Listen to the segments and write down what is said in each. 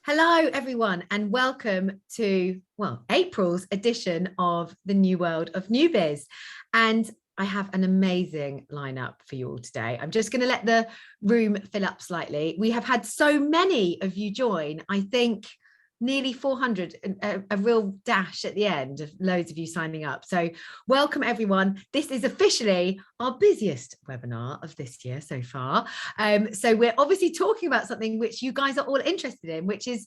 Hello, everyone, and welcome to, April's edition of the New World of New Biz. And I have an amazing lineup for you all today. I'm just going to let the room fill up slightly. We have had so many of you join, I think nearly 400, a real dash at the end of loads of you signing up. So welcome everyone. This is officially our busiest webinar of this year so far. So we're obviously talking about something which you guys are all interested in, which is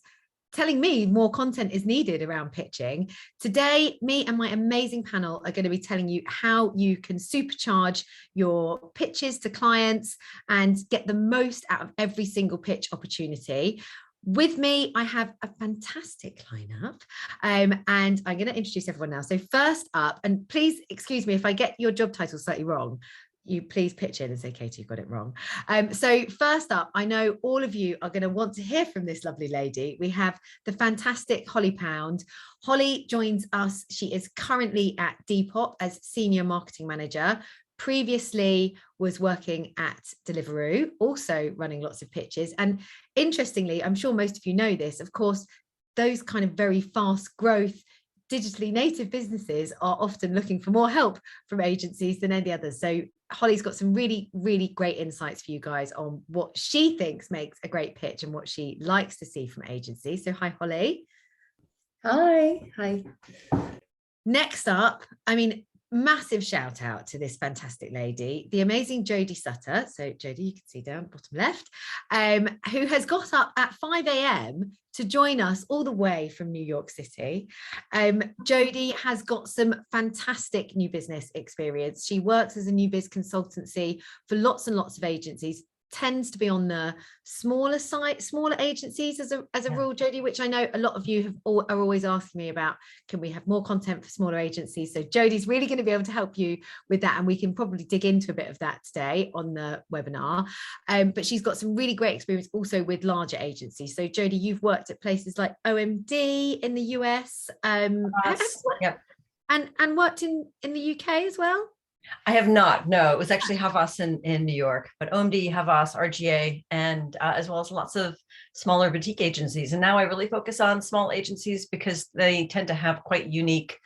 telling me more content is needed around pitching. Today, me and my amazing panel are going to be telling you how you can supercharge your pitches to clients and get the most out of every single pitch opportunity. With me, I have a fantastic lineup, and I'm going to introduce everyone now. So first up, and please excuse me if I get your job title slightly wrong, you please pitch in and say, Katie, you got it wrong. So first up, I know all of you are going to want to hear from this lovely lady. We have the fantastic Holly Pound. Holly joins us. She is currently at Depop as Senior Marketing Manager. Previously was working at Deliveroo, also running lots of pitches. And interestingly, I'm sure most of you know this, of course, those kind of very fast growth, digitally native businesses are often looking for more help from agencies than any others. So Holly's got some really, really great insights for you guys on what she thinks makes a great pitch and what she likes to see from agencies. So hi, Holly. Hi. Next up, massive shout out to this fantastic lady, the amazing Jody Sutter. So Jody, you can see down bottom left, who has got up at 5 a.m. to join us all the way from New York City. Jody has got some fantastic new business experience. She works as a new biz consultancy for lots and lots of agencies, tends to be on the smaller side, smaller agencies as a rule, Jody, which I know a lot of you are always asking me about. Can we have more content for smaller agencies? So Jody's really going to be able to help you with that, and we can probably dig into a bit of that today on the webinar. But she's got some really great experience also with larger agencies. So Jody, you've worked at places like OMD in the US, and worked in the UK as well. I have not. No, it was actually Havas in New York, but OMD, Havas, RGA, and as well as lots of smaller boutique agencies. And now I really focus on small agencies because they tend to have quite unique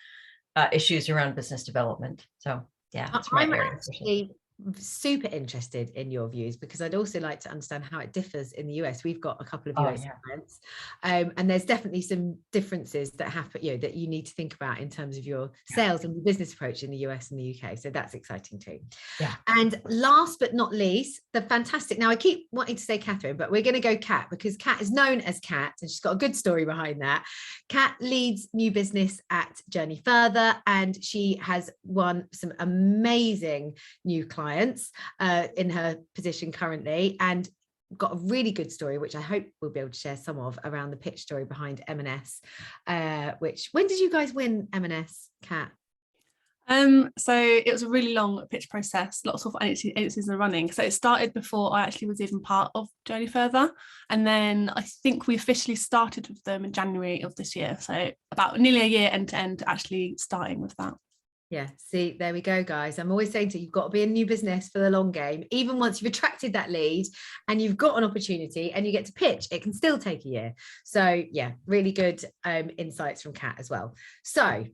issues around business development. So yeah, that's my area. Actually super interested in your views because I'd also like to understand how it differs in the US. We've got a couple of US clients, and there's definitely some differences that happen, that you need to think about in terms of your sales and business approach in the US and the UK. So that's exciting too. Yeah. And last but not least, the fantastic. Now I keep wanting to say Catherine, but we're going to go Kat because Kat is known as Kat, and she's got a good story behind that. Kat leads new business at Journey Further, and she has won some amazing new clients in her position currently, and got a really good story which I hope we'll be able to share some of around the pitch story behind M&S, which, when did you guys win M&S, Kat? So it was a really long pitch process, lots of agencies are running. So it started before I actually was even part of Jody Further, and then I think we officially started with them in January of this year, so about nearly a year end to end actually starting with that. Yeah, see, there we go, guys. I'm always saying to you, you've got to be in new business for the long game. Even once you've attracted that lead and you've got an opportunity and you get to pitch, it can still take a year. So yeah, really good insights from Kat as well. So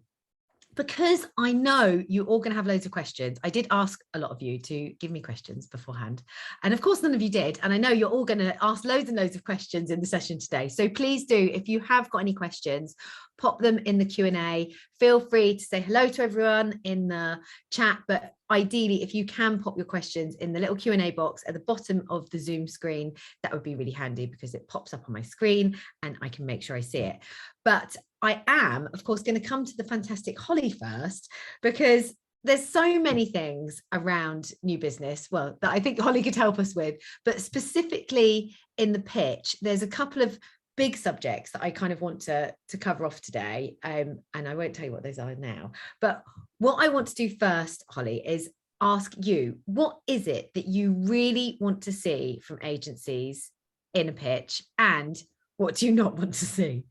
because I know you're all going to have loads of questions, I did ask a lot of you to give me questions beforehand. And of course, none of you did. And I know you're all going to ask loads and loads of questions in the session today. So please do, if you have got any questions, pop them in the Q&A. Feel free to say hello to everyone in the chat. But ideally, if you can pop your questions in the little Q&A box at the bottom of the Zoom screen, that would be really handy because it pops up on my screen and I can make sure I see it. But I am, of course, going to come to the fantastic Holly first, because there's so many things around new business, that I think Holly could help us with, but specifically in the pitch, there's a couple of big subjects that I kind of want to cover off today, and I won't tell you what those are now. But what I want to do first, Holly, is ask you, what is it that you really want to see from agencies in a pitch, and what do you not want to see?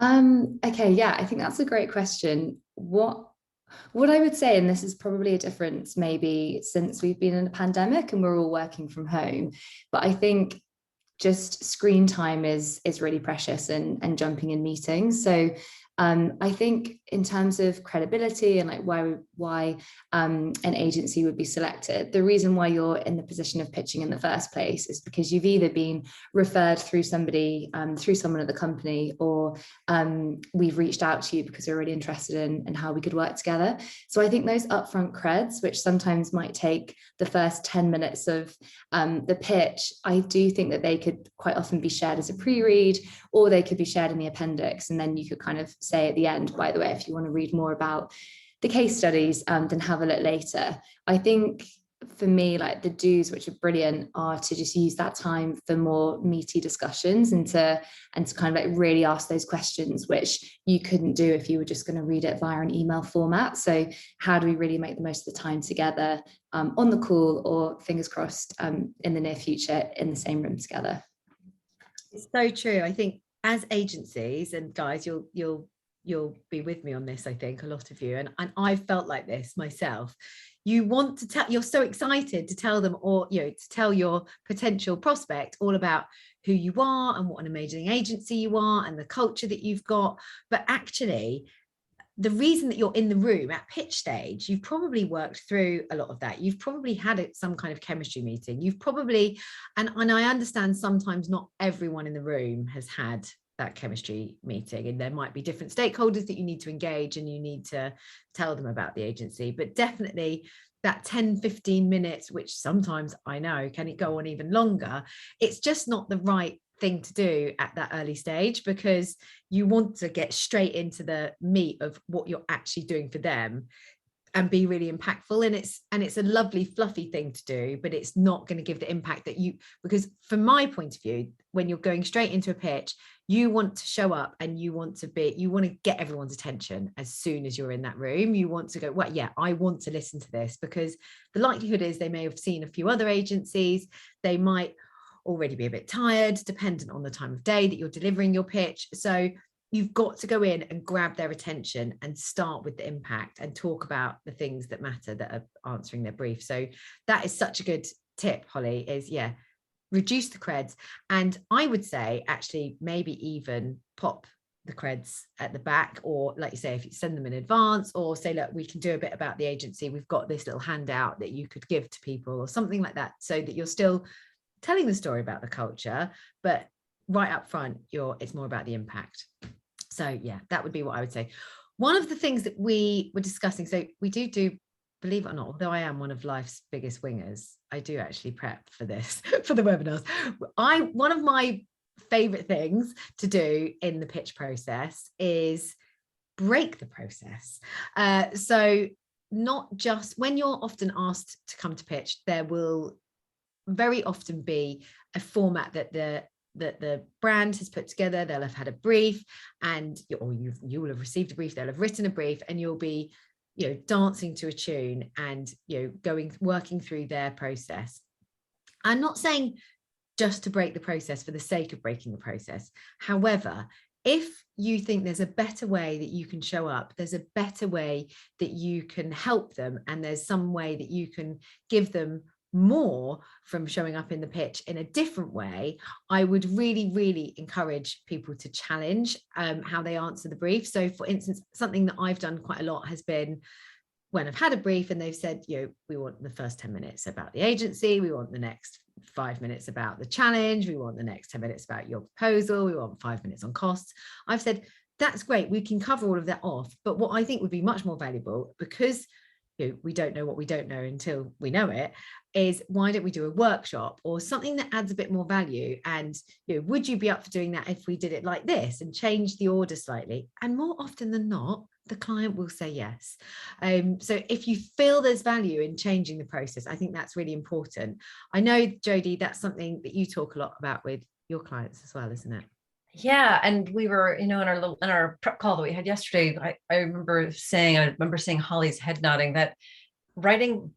Okay, yeah, I think that's a great question. What I would say, and this is probably a difference maybe since we've been in a pandemic and we're all working from home, but I think just screen time is really precious, and jumping in meetings. So I think in terms of credibility and like why an agency would be selected, the reason why you're in the position of pitching in the first place is because you've either been referred through somebody, through someone at the company, or we've reached out to you because we're really interested in how we could work together. So I think those upfront creds, which sometimes might take the first 10 minutes of the pitch, I do think that they could quite often be shared as a pre-read, or they could be shared in the appendix, and then you could kind of say at the end, by the way, if you want to read more about the case studies, then have a look later. I think for me, like the do's, which are brilliant, are to just use that time for more meaty discussions, and to kind of like really ask those questions which you couldn't do if you were just going to read it via an email format. So how do we really make the most of the time together on the call, or fingers crossed in the near future in the same room together? It's so true. I think as agencies, and guys, you'll be with me on this, I think, a lot of you, and I've felt like this myself. You want to tell, you're so excited to tell them, or to tell your potential prospect all about who you are and what an amazing agency you are and the culture that you've got. But actually, the reason that you're in the room at pitch stage, you've probably worked through a lot of that. You've probably had some kind of chemistry meeting. You've probably, and I understand sometimes not everyone in the room has had that chemistry meeting, and there might be different stakeholders that you need to engage, and you need to tell them about the agency. But definitely that 10-15 minutes, which sometimes I know can it go on even longer, it's just not the right thing to do at that early stage, because you want to get straight into the meat of what you're actually doing for them and be really impactful. And it's a lovely fluffy thing to do, but it's not going to give the impact that you, because from my point of view, when you're going straight into a pitch, you want to show up and you want to get everyone's attention as soon as you're in that room. You want to go, well, yeah, I want to listen to this, because the likelihood is they may have seen a few other agencies. They might already be a bit tired, dependent on the time of day that you're delivering your pitch. So you've got to go in and grab their attention and start with the impact and talk about the things that matter, that are answering their brief. So that is such a good tip, Holly, is reduce the creds. And I would say actually maybe even pop the creds at the back, or like you say, if you send them in advance, or say, look, we can do a bit about the agency. We've got this little handout that you could give to people, or something like that, so that you're still telling the story about the culture, but right up front, it's more about the impact. So yeah, that would be what I would say. One of the things that we were discussing, so we do, believe it or not, although I am one of life's biggest wingers, I do actually prep for this, for the webinars. One of my favorite things to do in the pitch process is break the process. So not just when you're often asked to come to pitch, there will very often be a format that the brand has put together. They'll have had a brief, and you will have received a brief. They'll have written a brief, and you'll be dancing to a tune and working through their process. I'm not saying just to break the process for the sake of breaking the process. However, if you think there's a better way that you can show up, there's a better way that you can help them, and there's some way that you can give them more from showing up in the pitch in a different way, I would really, really encourage people to challenge how they answer the brief. So for instance, something that I've done quite a lot has been when I've had a brief and they've said, we want the first 10 minutes about the agency, we want the next 5 minutes about the challenge, we want the next 10 minutes about your proposal, we want 5 minutes on costs. I've said, that's great, we can cover all of that off. But what I think would be much more valuable, because we don't know what we don't know until we know it, is why don't we do a workshop or something that adds a bit more value? And would you be up for doing that if we did it like this and change the order slightly? And more often than not, the client will say yes. So if you feel there's value in changing the process, I think that's really important. I know, Jody, that's something that you talk a lot about with your clients as well, isn't it? Yeah, and we were, in our prep call that we had yesterday, I remember seeing Holly's head nodding that writing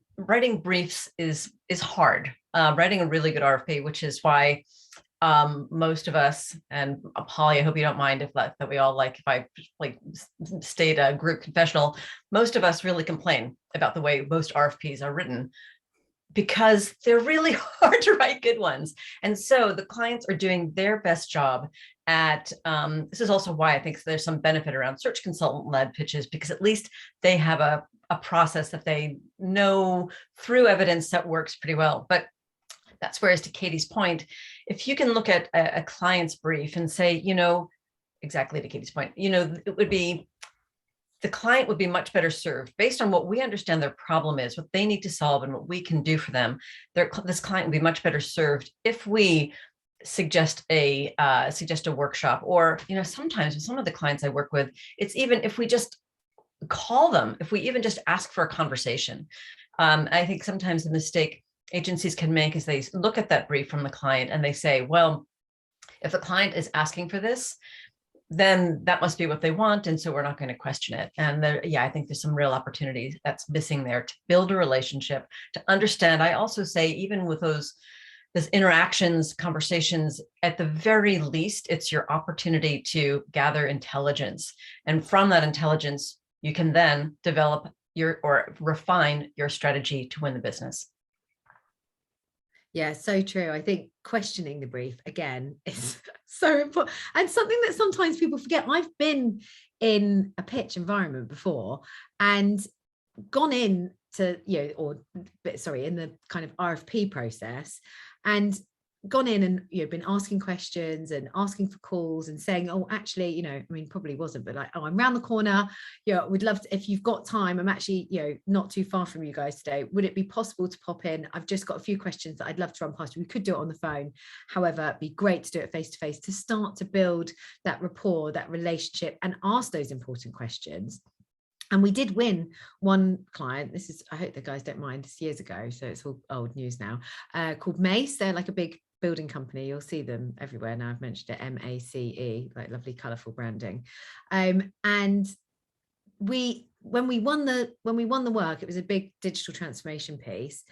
briefs is hard. Writing a really good RFP, which is why most of us, and Holly, I hope you don't mind if we all if I state a group confessional, most of us really complain about the way most RFPs are written. because they're really hard to write good ones. And so the clients are doing their best job at, this is also why I think there's some benefit around search consultant led pitches, because at least they have a process that they know through evidence that works pretty well. But that's whereas to Katie's point, if you can look at a client's brief and say, exactly to Katie's point, it would be, the client would be much better served based on what we understand their problem is, what they need to solve, and what we can do for them. This client would be much better served if we suggest a workshop, or sometimes with some of the clients I work with, it's even if we just call them, if we even just ask for a conversation. I think sometimes the mistake agencies can make is they look at that brief from the client and they say, well, if the client is asking for this, then that must be what they want. And so we're not going to question it. And I think there's some real opportunities that's missing there to build a relationship, to understand. I also say, even with those interactions, conversations, at the very least, it's your opportunity to gather intelligence. And from that intelligence, you can then develop or refine your strategy to win the business. Yeah, so true. I think questioning the brief, again, is so important, and something that sometimes people forget. I've been in a pitch environment before and gone in to, in the kind of RFP process, and gone in and been asking questions and asking for calls and saying, oh, actually, probably wasn't, but like, oh, I'm around the corner, would love to, if you've got time, I'm actually not too far from you guys today, would it be possible to pop in? I've just got a few questions that I'd love to run past you. We could do it on the phone, however, it'd be great to do it face to face, to start to build that rapport, that relationship, and ask those important questions. And we did win one client. This is, I hope the guys don't mind, it's years ago, so it's all old news now, called Mace. They're like a big building company. You'll see them everywhere now. I've mentioned it, MACE, like lovely, colourful branding. And when we won the work, it was a big digital transformation piece.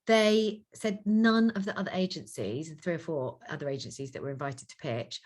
They said none of the other agencies, 3 or 4 other agencies that were invited to pitch,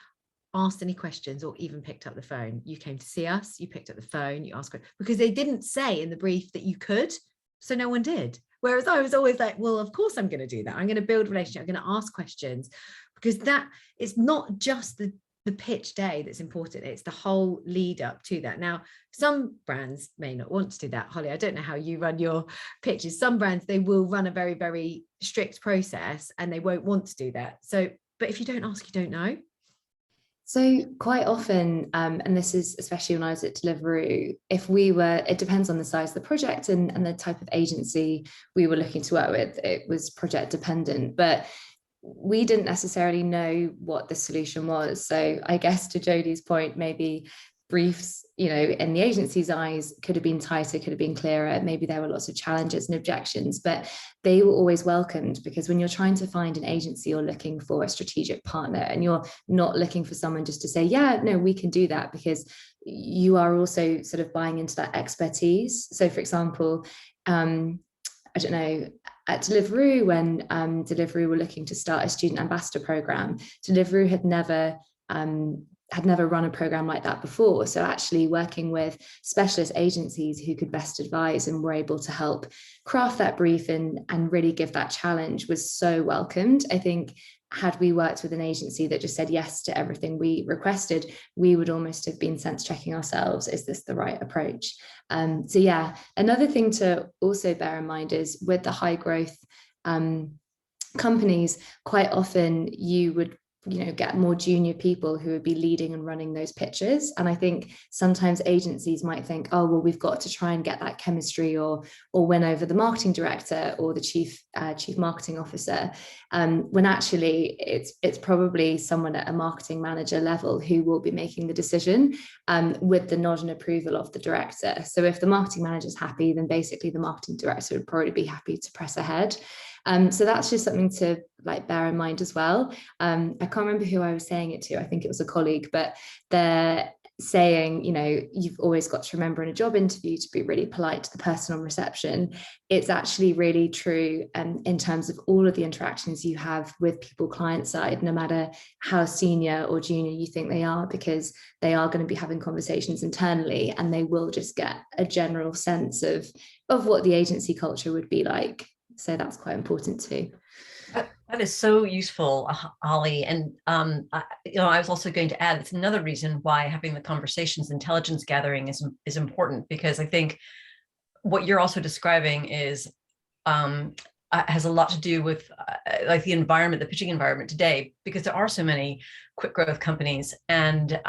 asked any questions or even picked up the phone. You came to see us, you picked up the phone, you asked, because they didn't say in the brief that you could, so no one did. Whereas I was always like, well, of course I'm going to do that. I'm going to build a relationship. I'm going to ask questions, because that it's not just the pitch day that's important. It's the whole lead up to that. Now, some brands may not want to do that. Holly, I don't know how you run your pitches. Some brands, they will run a very, very strict process and they won't want to do that. So, but if you don't ask, you don't know. So quite often, and this is especially when I was at Deliveroo, it depends on the size of the project and the type of agency we were looking to work with. It was project dependent, but we didn't necessarily know what the solution was. So I guess to Jody's point, maybe briefs, in the agency's eyes could have been tighter, could have been clearer. Maybe there were lots of challenges and objections, but they were always welcomed, because when you're trying to find an agency, you're looking for a strategic partner, and you're not looking for someone just to say, yeah, no, we can do that, because you are also sort of buying into that expertise. So for example, I don't know, at Deliveroo, when Deliveroo were looking to start a student ambassador program, Deliveroo had never run a program like that before. So actually working with specialist agencies who could best advise and were able to help craft that brief and really give that challenge was so welcomed. I think had we worked with an agency that just said yes to everything we requested, we would almost have been sense checking ourselves. Is this the right approach? So yeah, another thing to also bear in mind is with the high growth companies, quite often you would get more junior people who would be leading and running those pitches. And I think sometimes agencies might think, oh, well, we've got to try and get that chemistry or win over the marketing director or the chief marketing officer, when actually it's probably someone at a marketing manager level who will be making the decision with the nod and approval of the director. So if the marketing manager is happy, then basically the marketing director would probably be happy to press ahead. So that's just something to bear in mind as well. I can't remember who I was saying it to. I think it was a colleague, but they're saying, you've always got to remember in a job interview to be really polite to the person on reception. It's actually really true in terms of all of the interactions you have with people client side, no matter how senior or junior you think they are, because they are going to be having conversations internally and they will just get a general sense of what the agency culture would be like So that's quite important too. That is so useful, Holly. And I was also going to add, it's another reason why having the conversations, intelligence gathering is important, because I think what you're also describing is has a lot to do with like the environment, the pitching environment today, because there are so many quick growth companies. And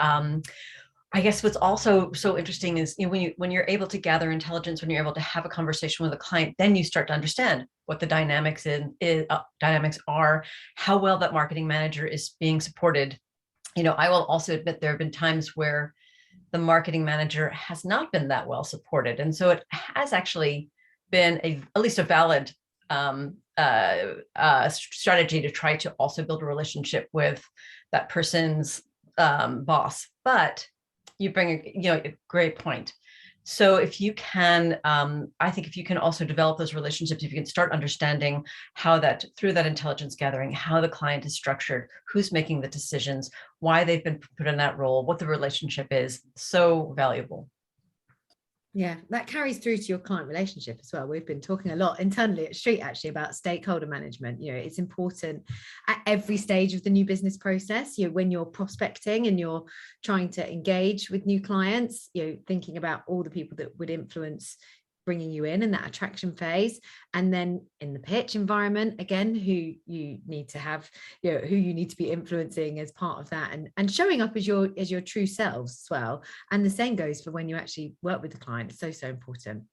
I guess what's also so interesting is, when you're able to gather intelligence, when you're able to have a conversation with a client, then you start to understand what the dynamics are, how well that marketing manager is being supported. I will also admit there have been times where the marketing manager has not been that well supported, and so it has actually been at least a valid strategy to try to also build a relationship with that person's boss. But you bring a great point. So if you can, I think if you can also develop those relationships, if you can start understanding how that, through that intelligence gathering, how the client is structured, who's making the decisions, why they've been put in that role, what the relationship is, so valuable. Yeah, that carries through to your client relationship as well. We've been talking a lot internally at Street actually about stakeholder management. It's important at every stage of the new business process. When you're prospecting and you're trying to engage with new clients, thinking about all the people that would influence bringing you in that attraction phase, and then in the pitch environment, again, who you need to have, who you need to be influencing as part of that, and showing up as your true selves as well. And the same goes for when you actually work with the client. It's so important.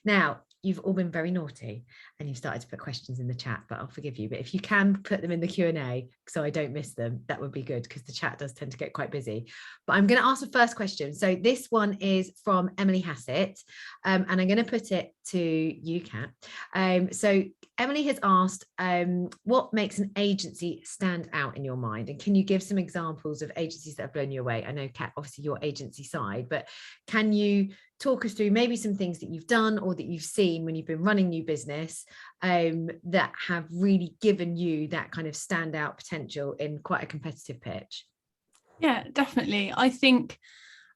Now, you've all been very naughty and you've started to put questions in the chat, but I'll forgive you. But if you can put them in the Q&A so I don't miss them, that would be good, because the chat does tend to get quite busy. But I'm going to ask the first question. So this one is from Emily Hassett, and I'm going to put it to you, Kat. So Emily has asked, what makes an agency stand out in your mind? And can you give some examples of agencies that have blown you away? I know, Kat, obviously your agency side, but can you talk us through maybe some things that you've done or that you've seen when you've been running new business that have really given you that kind of standout potential in quite a competitive pitch? Yeah, definitely. I think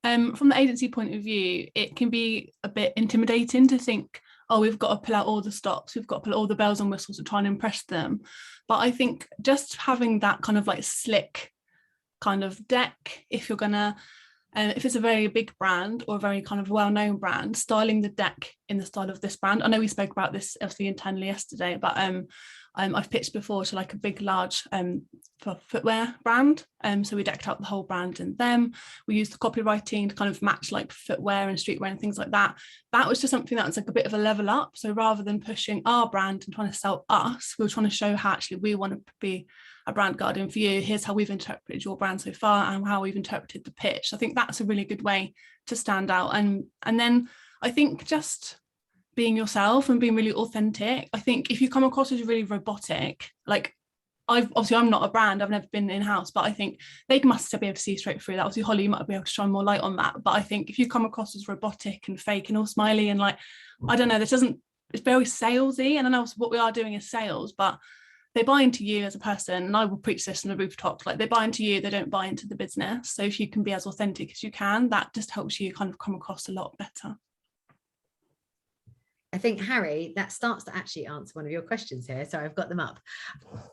from the agency point of view, it can be a bit intimidating to think, oh, we've got to pull out all the stops, we've got to pull all the bells and whistles to try and impress them. But I think just having that kind of like slick kind of deck, if you're gonna if it's a very big brand or a very kind of well-known brand, styling the deck in the style of this brand. I know we spoke about this obviously internally yesterday, but I've pitched before to like a big, large footwear brand. So we decked out the whole brand in them. We used the copywriting to kind of match like footwear and streetwear and things like that. That was just something that was like a bit of a level up. So rather than pushing our brand and trying to sell us, we were trying to show how actually we want to be a brand guardian for you. Here's how we've interpreted your brand so far and how we've interpreted the pitch. I think that's a really good way to stand out. And then I think just being yourself and being really authentic. I think if you come across as really robotic, like I'm not a brand, I've never been in-house, but I think they must be able to see straight through that. Obviously, Holly, you might be able to shine more light on that. But I think if you come across as robotic and fake and all smiley and like, I don't know, it's very salesy. And I know what we are doing is sales, but they buy into you as a person. And I will preach this on the rooftop, like they buy into you, they don't buy into the business. So if you can be as authentic as you can, that just helps you kind of come across a lot better. I think, Harry, that starts to actually answer one of your questions here. So I've got them up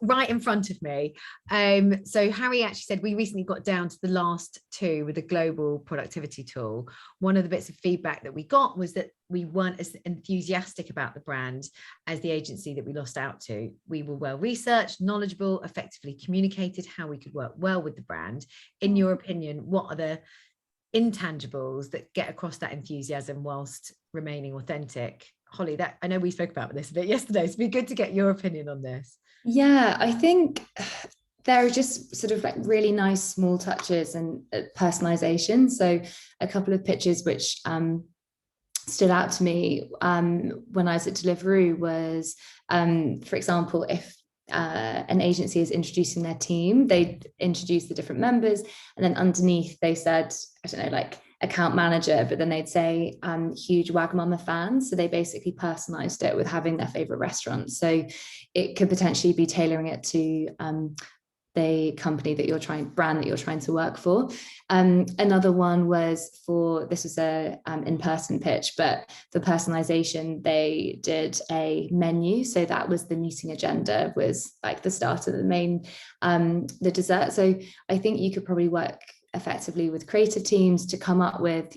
right in front of me. So Harry actually said, we recently got down to the last two with a global productivity tool. One of the bits of feedback that we got was that we weren't as enthusiastic about the brand as the agency that we lost out to. We were well researched, knowledgeable, effectively communicated how we could work well with the brand. In your opinion, what are the intangibles that get across that enthusiasm whilst remaining authentic? Holly, that I know we spoke about this a bit yesterday, so it'd be good to get your opinion on this. Yeah, I think there are just sort of like really nice small touches and personalization. So a couple of pitches which stood out to me when I was at Deliveroo was, for example, if an agency is introducing their team, they introduce the different members, and then underneath they said, I don't know, like account manager, but then they'd say huge Wagamama fans. So they basically personalized it with having their favorite restaurants. So it could potentially be tailoring it to the company that brand that you're trying to work for. Another one was this was a in-person pitch, but for personalization, they did a menu. So that was the meeting agenda, was like the starter, the main, the dessert. So I think you could probably work effectively with creative teams to come up with,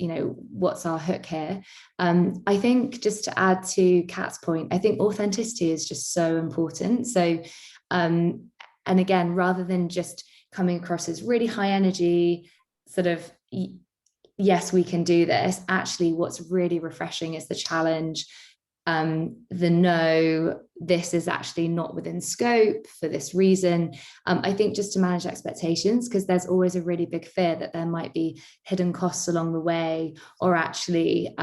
what's our hook here. I think, just to add to Kat's point, I think authenticity is just so important. So, and again, rather than just coming across as really high energy, sort of, yes, we can do this. Actually, what's really refreshing is the challenge, the no, this is actually not within scope for this reason. I think just to manage expectations, because there's always a really big fear that there might be hidden costs along the way, or actually,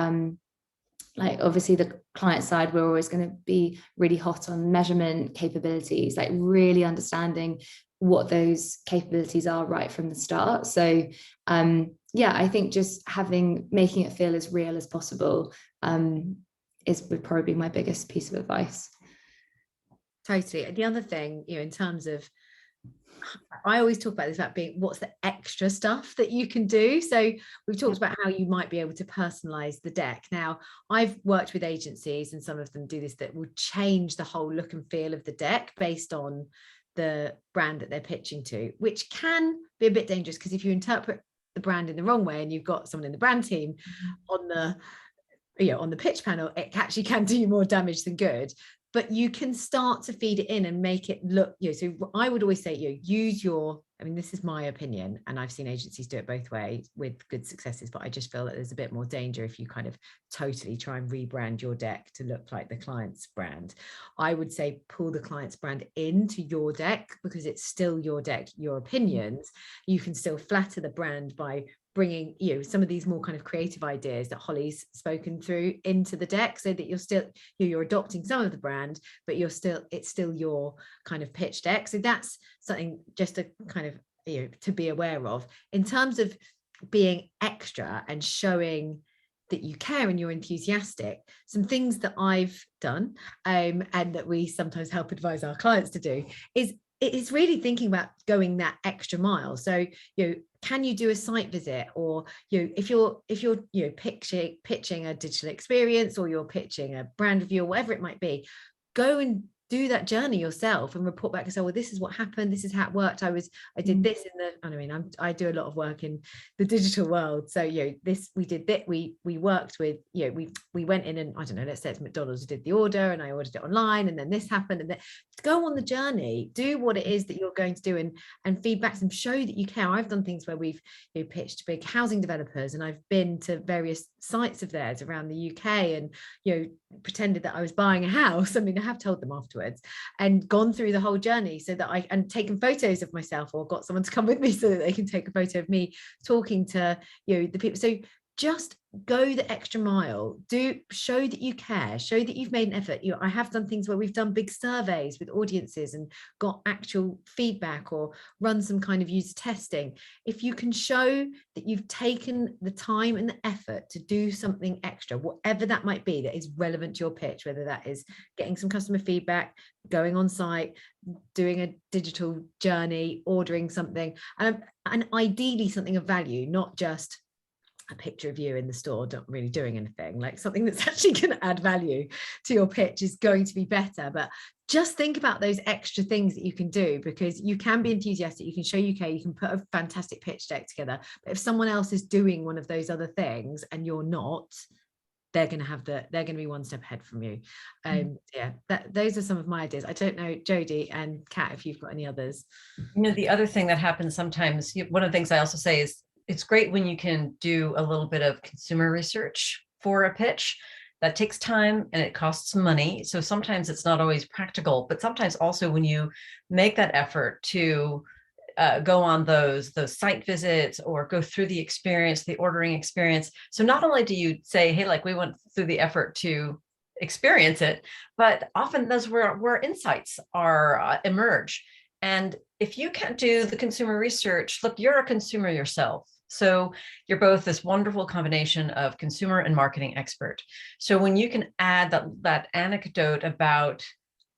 like obviously the client side, we're always going to be really hot on measurement capabilities, like really understanding what those capabilities are right from the start. So I think just making it feel as real as possible would probably be my biggest piece of advice. Totally. The other thing, in terms of, I always talk about this, about what's the extra stuff that you can do. So we've talked about how you might be able to personalize the deck. Now, I've worked with agencies, and some of them do this, that will change the whole look and feel of the deck based on the brand that they're pitching to, which can be a bit dangerous, because if you interpret the brand in the wrong way and you've got someone in the brand team on the pitch panel, it actually can do you more damage than good. But you can start to feed it in and make it look, so I would always say, use this is my opinion, and I've seen agencies do it both ways with good successes, but I just feel that there's a bit more danger if you kind of totally try and rebrand your deck to look like the client's brand. I would say pull the client's brand into your deck, because it's still your deck, your opinions. You can still flatter the brand by bringing some of these more kind of creative ideas that Holly's spoken through into the deck, so that you're adopting some of the brand, but it's still your kind of pitch deck. So that's something just to kind of to be aware of in terms of being extra and showing that you care and you're enthusiastic. Some things that I've done and that we sometimes help advise our clients to do is really thinking about going that extra mile. So can you do a site visit, or if you're pitching a digital experience, or you're pitching a brand review, or whatever it might be, go and do that journey yourself and report back and say, well, this is what happened, this is how it worked, I did this in the, I do a lot of work in the digital world, so we did that, we worked with, we went in and, I don't know, let's say it's McDonald's, did the order and I ordered it online, and then this happened, and then go on the journey, do what it is that you're going to do, and feedback and show that you care. I've done things where we've pitched big housing developers, and I've been to various sites of theirs around the UK, and pretended that I was buying a house. I have told them afterwards, and gone through the whole journey, so that and taken photos of myself, or got someone to come with me so that they can take a photo of me talking to the people. So just go the extra mile, show that you care, show that you've made an effort. I have done things where we've done big surveys with audiences and got actual feedback, or run some kind of user testing. If you can show that you've taken the time and the effort to do something extra, whatever that might be, that is relevant to your pitch, whether that is getting some customer feedback, going on site, doing a digital journey, ordering something, and ideally something of value, not just a picture of you in the store not really doing anything. Like something that's actually going to add value to your pitch is going to be better. But just think about those extra things that you can do, because you can be enthusiastic, you can show you care, you can put a fantastic pitch deck together, but if someone else is doing one of those other things and you're not, they're going to be one step ahead from you. Those are some of my ideas. I don't know, Jody and Kat, if you've got any others. The other thing that happens sometimes, one of the things I also say is, it's great when you can do a little bit of consumer research for a pitch. That takes time and it costs money. So sometimes it's not always practical, but sometimes also when you make that effort to go on those site visits, or go through the experience, the ordering experience. So not only do you say, hey, like we went through the effort to experience it, but often that's where insights are emerge. And if you can't do the consumer research, look, you're a consumer yourself. So you're both this wonderful combination of consumer and marketing expert. So when you can add that anecdote about,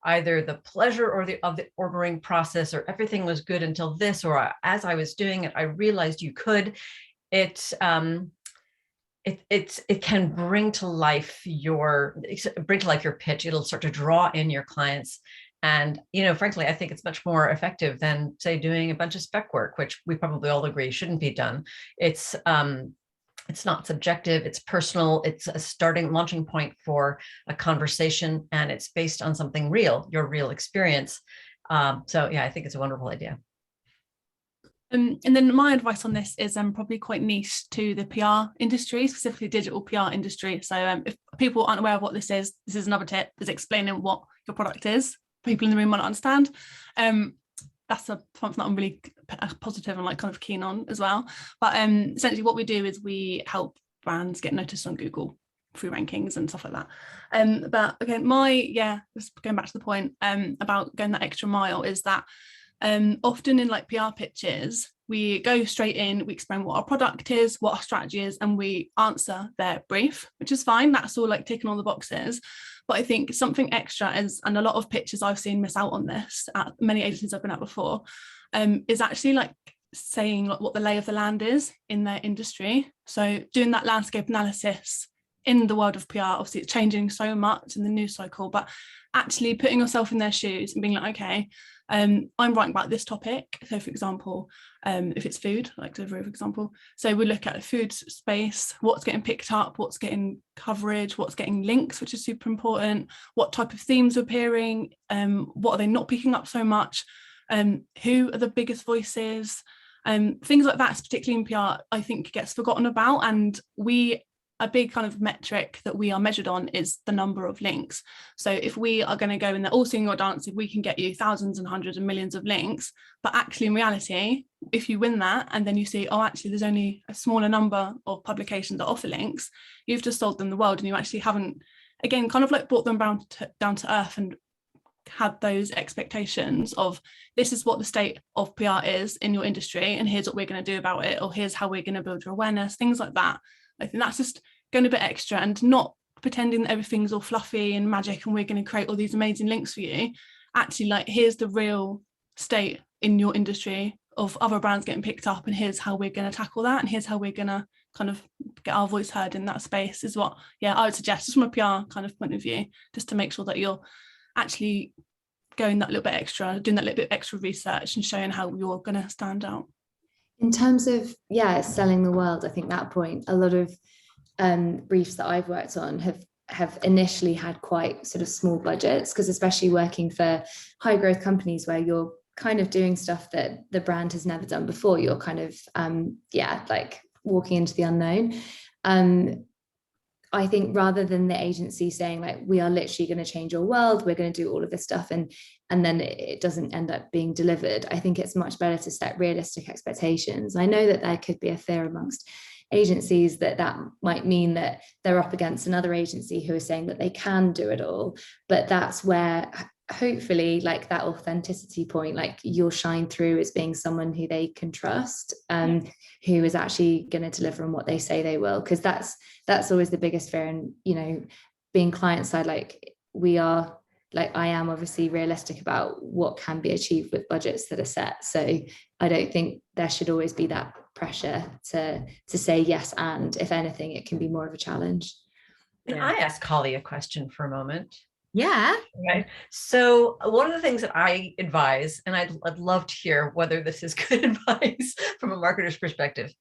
either the pleasure or of the ordering process, or everything was good until this, or as I was doing it, I realized you could. It can bring to life your pitch. It'll start to draw in your clients. And, frankly, I think it's much more effective than, say, doing a bunch of spec work, which we probably all agree shouldn't be done. It's not subjective, it's personal, it's a launching point for a conversation, and it's based on something real, your real experience. So yeah, I think it's a wonderful idea. And then my advice on this is probably quite niche to the PR industry, specifically digital PR industry. So if people aren't aware of what this is another tip, is explaining what your product is. People in the room might not understand. That's something that I'm really positive and like kind of keen on as well. But essentially what we do is we help brands get noticed on Google through rankings and stuff like that. But again, just going back to the point about going that extra mile, is that often in like PR pitches, we go straight in, we explain what our product is, what our strategy is, and we answer their brief, which is fine. That's all like ticking all the boxes. But I think something extra is, and a lot of pitches I've seen miss out on this at many agencies I've been at before, is actually like saying like what the lay of the land is in their industry. So doing that landscape analysis in the world of PR, obviously it's changing so much in the news cycle, but actually putting yourself in their shoes and being like, okay, I'm writing about this topic. So for example, if it's food, like delivery, for example, so we look at the food space, what's getting picked up, what's getting coverage, what's getting links, which is super important, what type of themes are appearing, what are they not picking up so much, who are the biggest voices, things like that, particularly in PR, I think gets forgotten about. And a big kind of metric that we are measured on is the number of links. So if we are going to go in there all singing or dancing, we can get you thousands and hundreds and millions of links. But actually in reality, if you win that and then you see, oh, actually there's only a smaller number of publications that offer links, you've just sold them the world, and you actually haven't, again, kind of like brought them down to earth and had those expectations of, this is what the state of PR is in your industry, and here's what we're going to do about it, or here's how we're going to build your awareness, things like that. I think that's just going a bit extra, and not pretending that everything's all fluffy and magic and we're going to create all these amazing links for you. Actually, like, here's the real state in your industry of other brands getting picked up, and here's how we're going to tackle that, and here's how we're going to kind of get our voice heard in that space, is what I would suggest, just from a PR kind of point of view, just to make sure that you're actually going that little bit extra, doing that little bit extra research and showing how you're going to stand out. In terms of, selling the world, I think that point, a lot of briefs that I've worked on have initially had quite sort of small budgets, because especially working for high growth companies where you're kind of doing stuff that the brand has never done before, you're kind of, like walking into the unknown. I think rather than the agency saying like, we are literally going to change your world, we're going to do all of this stuff, and then it doesn't end up being delivered, I think it's much better to set realistic expectations. I know that there could be a fear amongst agencies that might mean that they're up against another agency who is saying that they can do it all, but that's where hopefully, like, that authenticity point, like, you'll shine through as being someone who they can trust, who is actually going to deliver on what they say they will, because that's always the biggest fear. And being client side, like, I am obviously realistic about what can be achieved with budgets that are set, so I don't think there should always be that pressure to say yes, and if anything, it can be more of a challenge. Can I ask Holly a question for a moment? Yeah. Right. So one of the things that I advise, and I'd love to hear whether this is good advice from a marketer's perspective,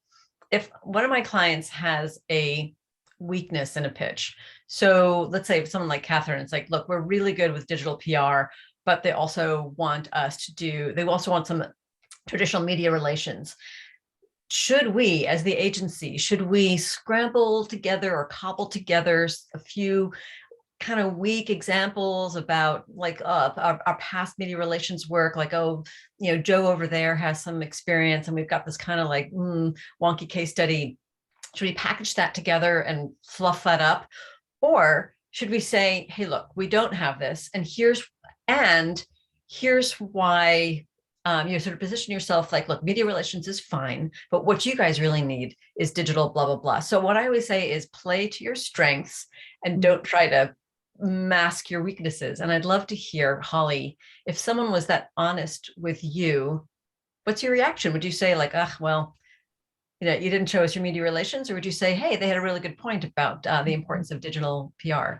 if one of my clients has a weakness in a pitch. So let's say someone like Catherine, it's like, look, we're really good with digital PR, but they also want some traditional media relations. Should we, as the agency, scramble together or cobble together a few kind of weak examples about like our past media relations work, like, Joe over there has some experience and we've got this kind of like wonky case study. Should we package that together and fluff that up? Or should we say, hey, look, we don't have this, and here's why, sort of position yourself like, look, media relations is fine, but what you guys really need is digital, blah, blah, blah. So what I always say is play to your strengths and don't try to mask your weaknesses. And I'd love to hear, Holly, if someone was that honest with you, what's your reaction? Would you say like, well, you didn't show us your media relations? Or would you say, hey, they had a really good point about the importance of digital PR?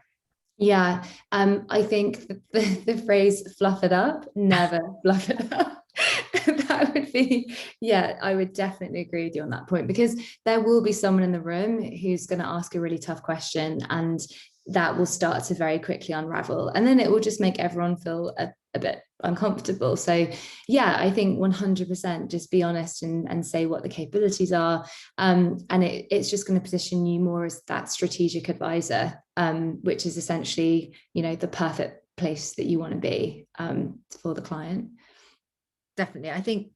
Yeah, I think the phrase fluff it up, never fluff it up. That would be, yeah, I would definitely agree with you on that point, because there will be someone in the room who's going to ask a really tough question, and that will start to very quickly unravel, and then it will just make everyone feel a bit uncomfortable. So yeah, I think 100% just be honest and say what the capabilities are, and it's just going to position you more as that strategic advisor, which is essentially, the perfect place that you want to be for the client. Definitely. I think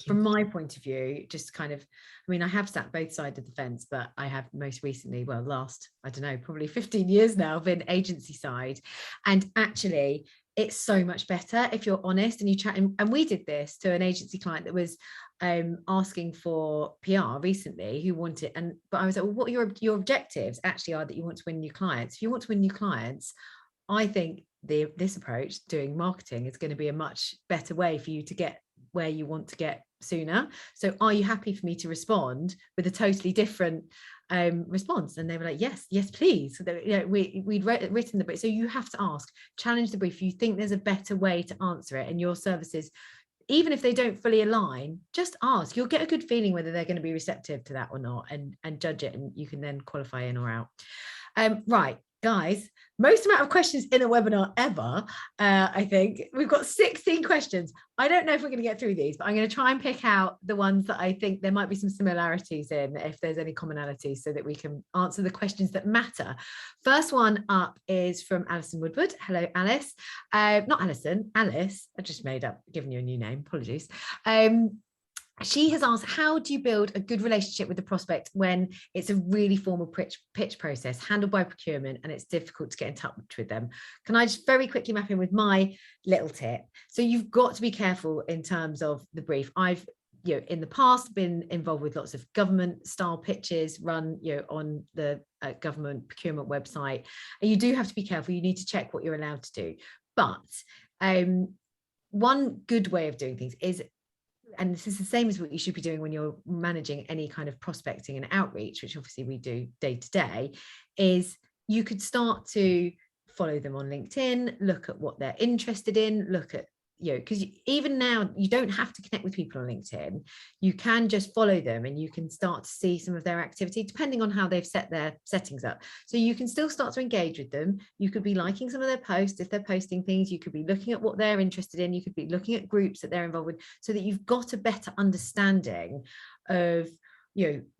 from my point of view, just kind of, I have sat both sides of the fence, but I have most recently, last, I don't know, probably 15 years now, been agency side. And actually, it's so much better if you're honest and you chat. And we did this to an agency client that was asking for PR recently, who wanted, but I was like, well, what are your objectives actually are that you want to win new clients. If you want to win new clients, I think this approach, doing marketing, is going to be a much better way for you to get where you want to get sooner. So are you happy for me to respond with a totally different response? And they were like, yes, please. So we'd written the brief. So you have to ask, challenge the brief. You think there's a better way to answer it, and your services, even if they don't fully align, just ask. You'll get a good feeling whether they're going to be receptive to that or not, and judge it, and you can then qualify in or out. Right, guys, most amount of questions in a webinar ever. I think we've got 16 questions. I don't know if we're going to get through these, but I'm going to try and pick out the ones that I think there might be some similarities in, if there's any commonalities, so that we can answer the questions that matter. First one up is from Alison Woodward. Hello, Alice. Not Alison, Alice. I just made up, giving you a new name. Apologies. She has asked, how do you build a good relationship with the prospect when it's a really formal pitch process handled by procurement and it's difficult to get in touch with them? Can I just very quickly map in with my little tip? So you've got to be careful in terms of the brief. I've in the past been involved with lots of government style pitches run on the government procurement website, and you do have to be careful. You need to check what you're allowed to do. But one good way of doing things is, and this is the same as what you should be doing when you're managing any kind of prospecting and outreach, which obviously we do day to day, is you could start to follow them on LinkedIn, look at what they're interested in, look at, because even now you don't have to connect with people on LinkedIn. You can just follow them and you can start to see some of their activity depending on how they've set their settings up. So you can still start to engage with them. You could be liking some of their posts if they're posting things. You could be looking at what they're interested in. You could be looking at groups that they're involved with, so that you've got a better understanding of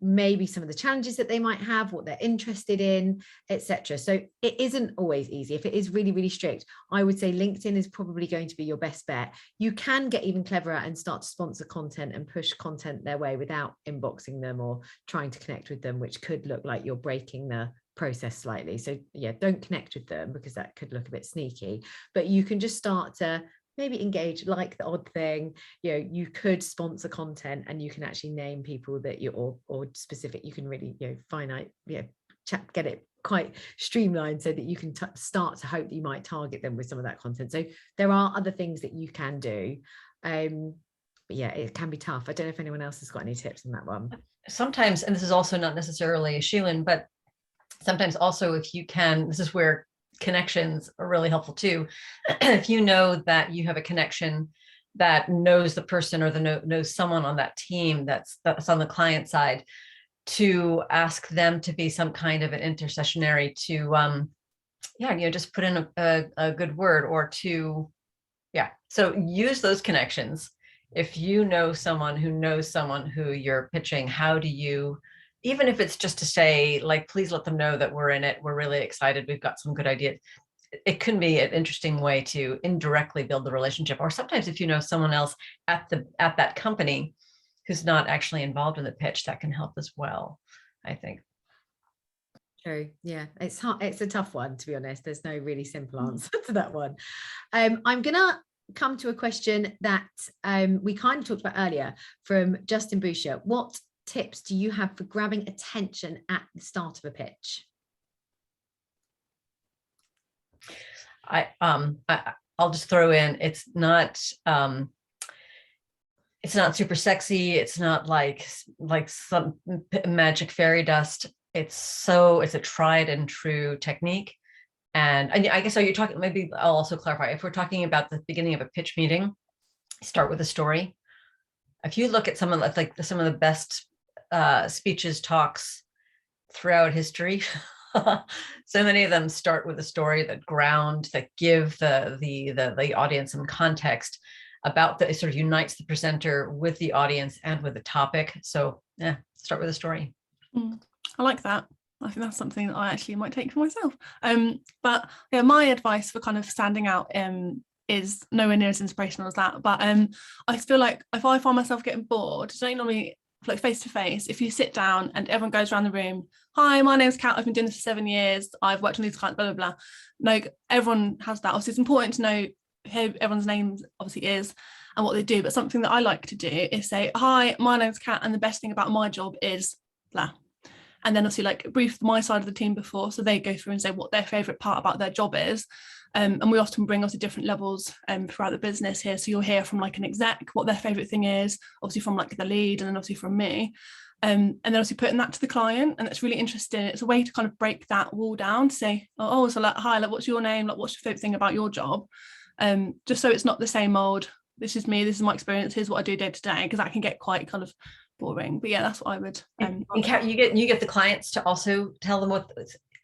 maybe some of the challenges that they might have, what they're interested in, etc. So it isn't always easy. If it is really, really strict, I would say LinkedIn is probably going to be your best bet. You can get even cleverer and start to sponsor content and push content their way without inboxing them or trying to connect with them, which could look like you're breaking the process slightly. So yeah, don't connect with them, because that could look a bit sneaky. But you can just start to maybe engage, like the odd thing. You could sponsor content, and you can actually name people that you or specific. You can really finite get it quite streamlined, so that you can start to hope that you might target them with some of that content. So there are other things that you can do, but yeah, it can be tough. I don't know if anyone else has got any tips on that one. Sometimes, and this is also not necessarily a Sheelin, but sometimes also, if you can, this is where connections are really helpful too. If you know that you have a connection that knows the person, or knows someone on that team that's on the client side, to ask them to be some kind of an intercessionary to just put in a good word, or to so use those connections. If you know someone who knows someone who you're pitching, how do you, even if it's just to say, like, please let them know that we're in it, we're really excited, we've got some good ideas. It can be an interesting way to indirectly build the relationship. Or sometimes if you know someone else at that company who's not actually involved in the pitch, that can help as well, I think. True. Yeah, it's hard. It's a tough one, to be honest. There's no really simple answer to that one. I'm gonna come to a question that we kind of talked about earlier from Justin Boucher. What tips do you have for grabbing attention at the start of a pitch? I'll just throw in, it's not super sexy. It's not like some magic fairy dust. It's a tried and true technique. And I guess, are you talking, maybe I'll also clarify, if we're talking about the beginning of a pitch meeting, start with a story. If you look at some of the best speeches, talks throughout history, so many of them start with a story that give the audience some context about it sort of unites the presenter with the audience and with the topic. So yeah, start with a story. I like that. I think that's something that I actually might take for myself. But yeah, my advice for kind of standing out is nowhere near as inspirational as that. But I feel like if I find myself getting bored, don't normally, like face to face, if you sit down and everyone goes around the room, hi, my name's Kat, I've been doing this for 7 years, I've worked on these clients, blah, blah, blah. Like, everyone has that. Obviously, it's important to know who everyone's name obviously is and what they do. But something that I like to do is say, hi, my name's Kat, and the best thing about my job is blah. And then obviously like brief my side of the team before, so they go through and say what their favourite part about their job is. And we often bring obviously different levels throughout the business here. So you'll hear from like an exec what their favourite thing is, obviously from like the lead, and then obviously from me. And then obviously putting that to the client, and it's really interesting. It's a way to kind of break that wall down to say, oh, so like, hi, like what's your name? Like what's your favourite thing about your job? Just so it's not the same old, this is me, this is my experience, here's what I do day to day, because that can get quite kind of boring. But yeah, that's what I would. You get the clients to also tell them what.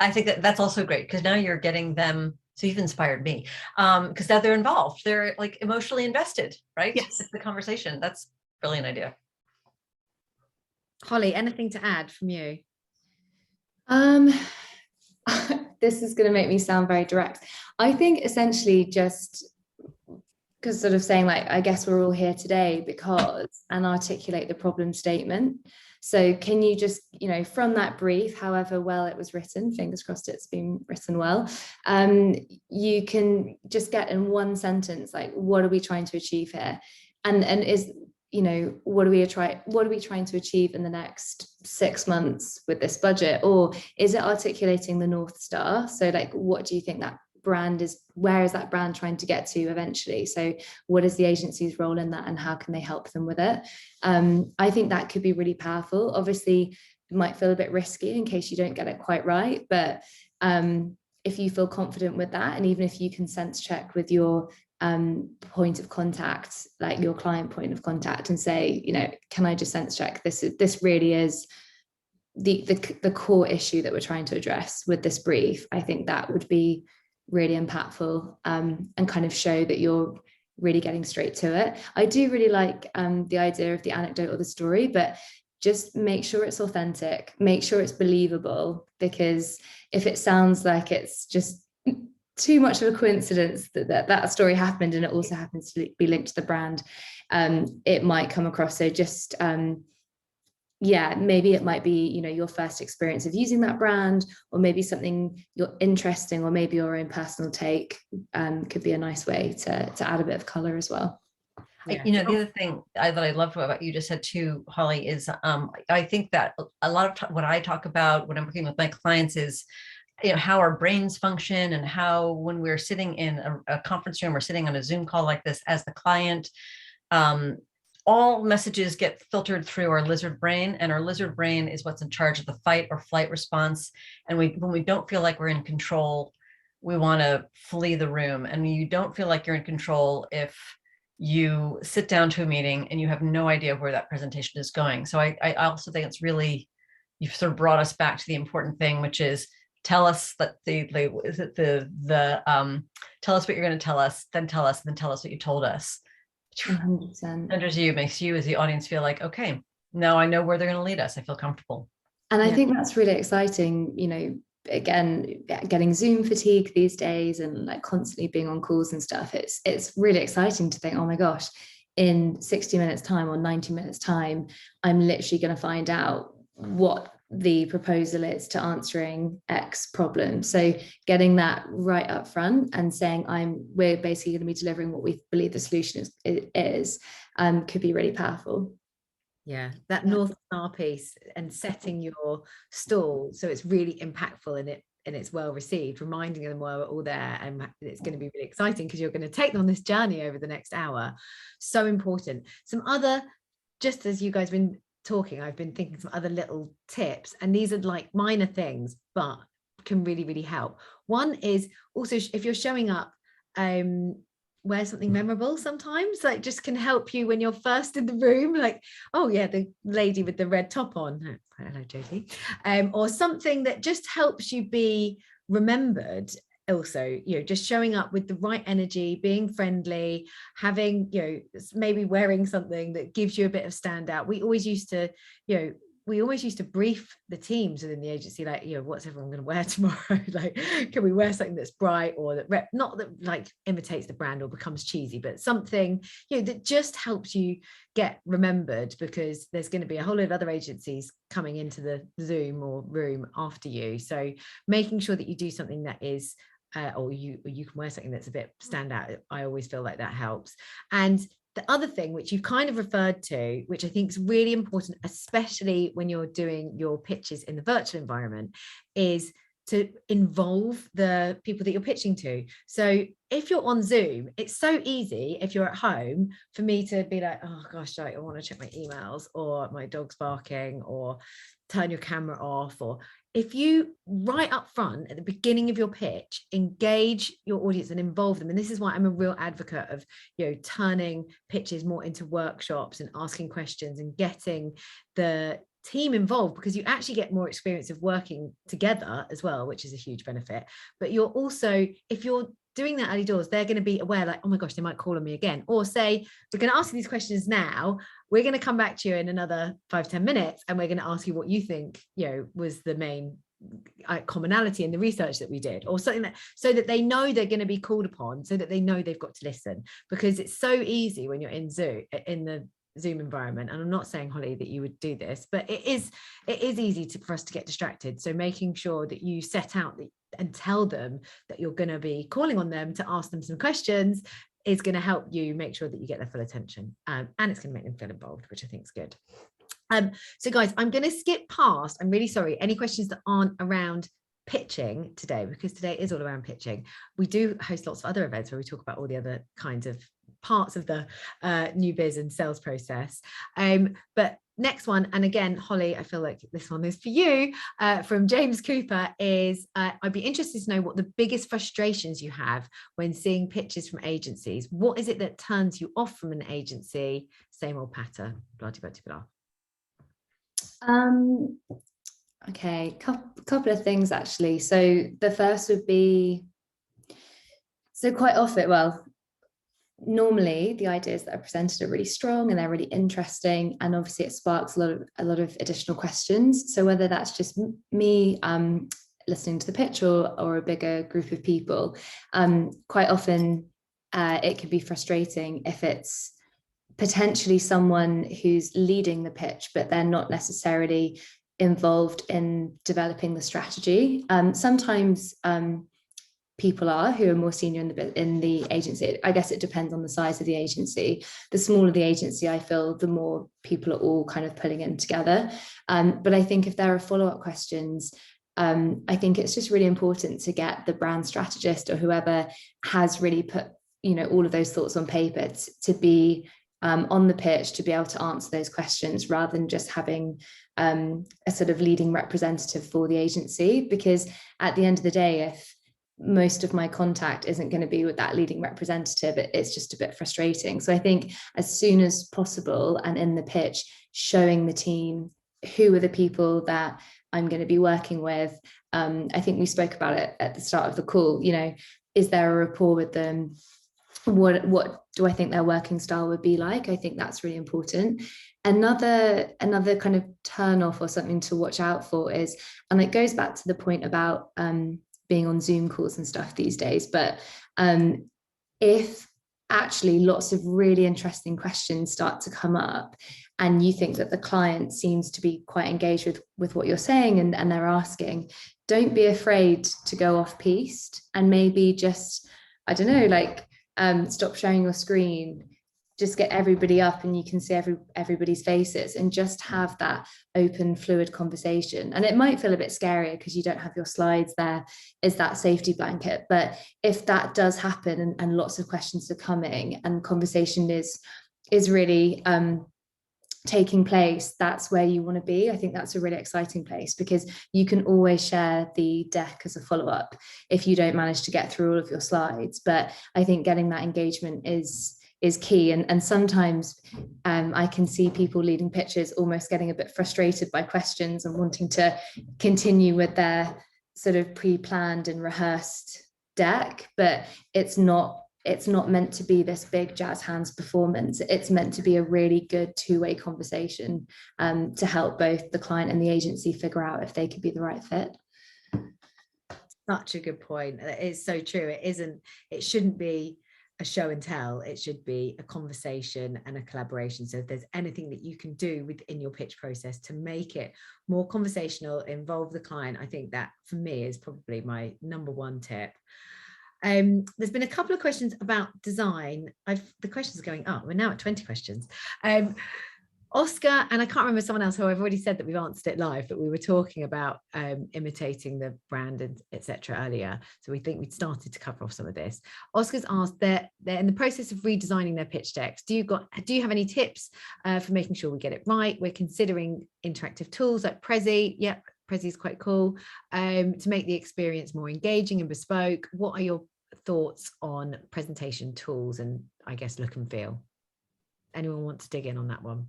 I think that's also great, because now you're getting them. So you've inspired me, because now they're involved. They're like emotionally invested, right? Yes. It's the conversation. That's a brilliant idea. Holly, anything to add from you? This is going to make me sound very direct. I think essentially just because sort of saying like, I guess we're all here today because, and articulate the problem statement. So can you just, from that brief, however well it was written, fingers crossed it's been written well, you can just get in one sentence, like, what are we trying to achieve here? And is, what are we trying to achieve in the next 6 months with this budget? Or is it articulating the North Star? So like, what do you think that brand is, where is that brand trying to get to eventually? So what is the agency's role in that, and how can they help them with it? I think that could be really powerful. Obviously it might feel a bit risky in case you don't get it quite right, but if you feel confident with that, and even if you can sense check with your point of contact, like your client point of contact, and say, can I just sense check this really is the core issue that we're trying to address with this brief, I think that would be really impactful, and kind of show that you're really getting straight to it. I do really like the idea of the anecdote or the story, but just make sure it's authentic, make sure it's believable, because if it sounds like it's just too much of a coincidence that story happened and it also happens to be linked to the brand, it might come across. So just maybe it might be, your first experience of using that brand, or maybe something you're interesting, or maybe your own personal take could be a nice way to add a bit of color as well. Yeah. The other thing that I loved about you just said too, Holly, is I think that a lot of what I talk about when I'm working with my clients is, how our brains function, and how when we're sitting in a conference room or sitting on a Zoom call like this as the client, all messages get filtered through our lizard brain, and our lizard brain is what's in charge of the fight or flight response. And when we don't feel like we're in control, we want to flee the room. And you don't feel like you're in control if you sit down to a meeting and you have no idea where that presentation is going. So I also think it's really, you've sort of brought us back to the important thing, which is tell us that tell us what you're going to tell us, then tell us what you told us. 100%. Enters you, makes you as the audience feel like, okay, now I know where they're going to lead us. I feel comfortable. And I think that's really exciting, again, getting Zoom fatigue these days, and like constantly being on calls and stuff. It's really exciting to think, oh my gosh, in 60 minutes time or 90 minutes time, I'm literally going to find out what the proposal is to answering X problem. So getting that right up front and saying we're basically going to be delivering what we believe the solution is could be really powerful. Yeah, that North Star piece, and setting your stall so it's really impactful, and and it's well received, reminding them why we're all there, and it's going to be really exciting because you're going to take them on this journey over the next hour. So important. Some other, just as you guys have been talking, I've been thinking some other little tips, and these are like minor things but can really, really help. One is also, if you're showing up, wear something memorable sometimes, like just can help you when you're first in the room, like, oh yeah, the lady with the red top on, hello Jody, or something that just helps you be remembered. Also, just showing up with the right energy, being friendly, having, maybe wearing something that gives you a bit of standout. We always used to brief the teams within the agency, like, what's everyone going to wear tomorrow? Like, can we wear something that's bright, or that not that like imitates the brand or becomes cheesy, but something, that just helps you get remembered, because there's going to be a whole lot of other agencies coming into the Zoom or room after you. So making sure that you do something that is, or you can wear something that's a bit standout. I always feel like that helps. And the other thing, which you've kind of referred to, which I think is really important, especially when you're doing your pitches in the virtual environment, is to involve the people that you're pitching to. So if you're on Zoom, it's so easy if you're at home for me to be like, oh gosh, I want to check my emails, or my dog's barking, or turn your camera off. Or if you, right up front at the beginning of your pitch, engage your audience and involve them. And this is why I'm a real advocate of, turning pitches more into workshops and asking questions and getting the team involved, because you actually get more experience of working together as well, which is a huge benefit. But you're also, if you're doing that early doors, they're going to be aware, like, oh my gosh, they might call on me again, or say, we're going to ask you these questions now, we're going to come back to you in another 5-10 minutes, and we're going to ask you what you think, was the main commonality in the research that we did, or something, that, so that they know they're going to be called upon, so that they know they've got to listen. Because it's so easy when you're in the Zoom environment, and I'm not saying, Holly, that you would do this, but it is easy for us to get distracted. So making sure that you set out and tell them that you're going to be calling on them to ask them some questions is going to help you make sure that you get their full attention, and it's going to make them feel involved, which I think is good. So guys, I'm going to skip past, I'm really sorry, any questions that aren't around pitching today, because today is all around pitching. We do host lots of other events where we talk about all the other kinds of parts of the new biz and sales process. But next one, and again, Holly, I feel like this one is for you, from James Cooper, is I'd be interested to know what the biggest frustrations you have when seeing pitches from agencies. What is it that turns you off from an agency? Same old patter, blah, blah, blah, blah. Okay, couple of things actually. So the first would be, so quite often, well, normally the ideas that are presented are really strong and they're really interesting, and obviously it sparks a lot of additional questions. So whether that's just me listening to the pitch or a bigger group of people, quite often it can be frustrating if it's potentially someone who's leading the pitch, but they're not necessarily involved in developing the strategy. Sometimes people are who are more senior in the agency. I guess it depends on the size of the agency. The smaller the agency, I feel, the more people are all kind of pulling in together. But I think if there are follow-up questions, I think it's just really important to get the brand strategist or whoever has really put, all of those thoughts on paper to be on the pitch, to be able to answer those questions, rather than just having a sort of leading representative for the agency. Because at the end of the day, if most of my contact isn't going to be with that leading representative, it's just a bit frustrating. So I think as soon as possible, and in the pitch, showing the team who are the people that I'm going to be working with. I think we spoke about it at the start of the call, is there a rapport with them? What do I think their working style would be like? I think that's really important. Another kind of turn off or something to watch out for is, and it goes back to the point about being on Zoom calls and stuff these days, but if actually lots of really interesting questions start to come up and you think that the client seems to be quite engaged with what you're saying and they're asking, don't be afraid to go off piste, and maybe just, I don't know, like stop sharing your screen, just get everybody up and you can see everybody's faces, and just have that open, fluid conversation. And it might feel a bit scarier because you don't have your slides there as that safety blanket. But if that does happen, and lots of questions are coming and conversation is really taking place, that's where you want to be. I think that's a really exciting place, because you can always share the deck as a follow-up if you don't manage to get through all of your slides. But I think getting that engagement is key. And sometimes I can see people leading pitches almost getting a bit frustrated by questions and wanting to continue with their sort of pre-planned and rehearsed deck, but it's not meant to be this big jazz hands performance. It's meant to be a really good two-way conversation to help both the client and the agency figure out if they could be the right fit. Such a good point. It is so true. It shouldn't be a show and tell. It should be a conversation and a collaboration. So if there's anything that you can do within your pitch process to make it more conversational, involve the client, I think that for me is probably my number one tip. There's been a couple of questions about design. The questions are going up. We're now at 20 questions. Oscar, and I can't remember someone else who I've already said that we've answered it live, but we were talking about imitating the brand and etc. earlier. So we think we'd started to cover off some of this. Oscar's asked that they're in the process of redesigning their pitch decks. Do you have any tips for making sure we get it right? We're considering interactive tools like Prezi. Yep, Prezi is quite cool, to make the experience more engaging and bespoke. What are your thoughts on presentation tools and I guess look and feel? Anyone want to dig in on that one?